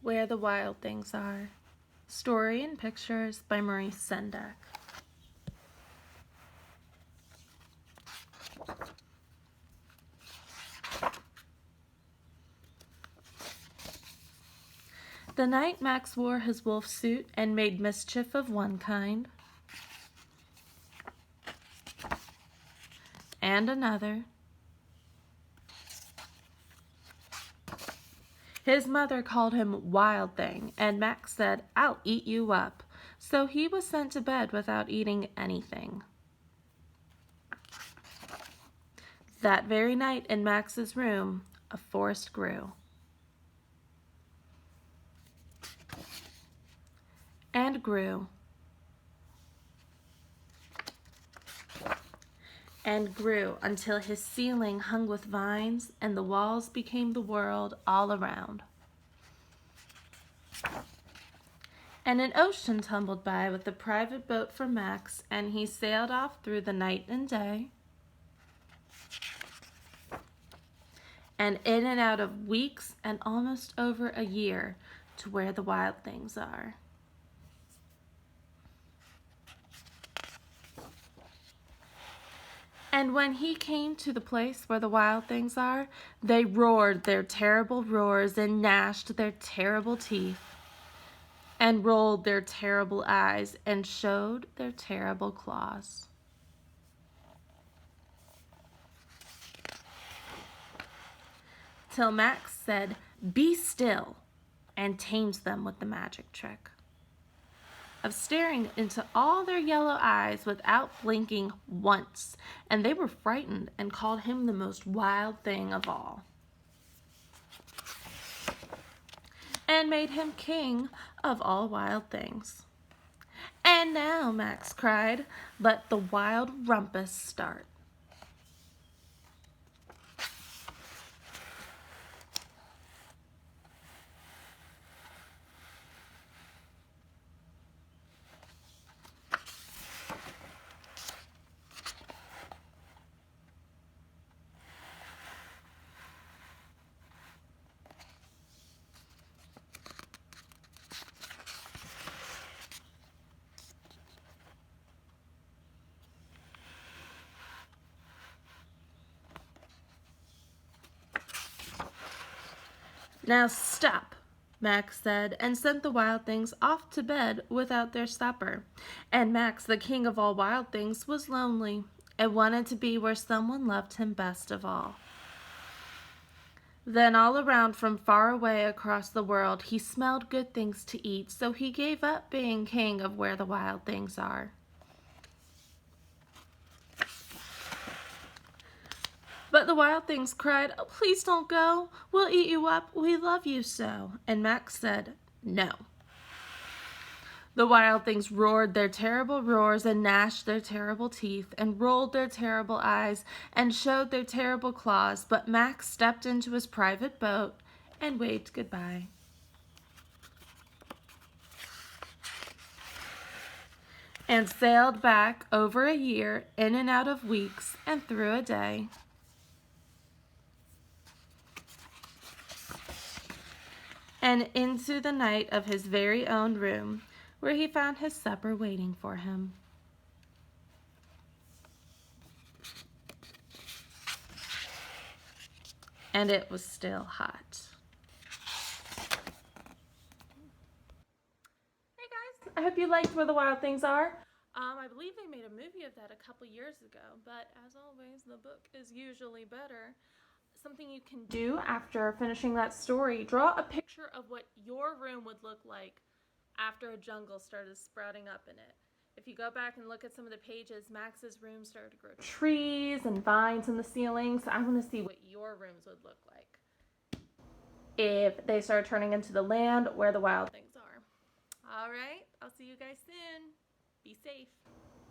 Where the Wild Things Are. Story and pictures by Maurice Sendak. The night Max wore his wolf suit and made mischief of one kind and another, his mother called him Wild Thing, and Max said, "I'll eat you up." So he was sent to bed without eating anything. That very night in Max's room, a forest grew. And grew. And grew until his ceiling hung with vines and the walls became the world all around. And an ocean tumbled by with a private boat for Max, and he sailed off through the night and day, and in and out of weeks and almost over a year to where the wild things are. And when he came to the place where the wild things are, they roared their terrible roars and gnashed their terrible teeth and rolled their terrible eyes and showed their terrible claws. Till Max said, "Be still," and tamed them with the magic trick of staring into all their yellow eyes without blinking once, and they were frightened and called him the most wild thing of all, and made him king of all wild things. "And now," Max cried, "let the wild rumpus start." "Now stop," Max said, and sent the wild things off to bed without their supper. And Max, the king of all wild things, was lonely and wanted to be where someone loved him best of all. Then all around from far away across the world he smelled good things to eat, so he gave up being king of where the wild things are. But the wild things cried, "Oh, please don't go. We'll eat you up. We love you so." And Max said, "No." The wild things roared their terrible roars and gnashed their terrible teeth and rolled their terrible eyes and showed their terrible claws, but Max stepped into his private boat and waved goodbye. And sailed back over a year, in and out of weeks, and through a day. And into the night of his very own room, where he found his supper waiting for him. And it was still hot. Hey guys, I hope you liked Where the Wild Things Are. I believe they made a movie of that a couple years ago, but as always, the book is usually better. Something you can do after finishing that story, draw a picture of what your room would look like after a jungle started sprouting up in it. If you go back and look at some of the pages, Max's room started to grow trees and vines in the ceiling, so I want to see what your rooms would look like if they started turning into the land where the wild things are. All right, I'll see you guys soon. Be safe.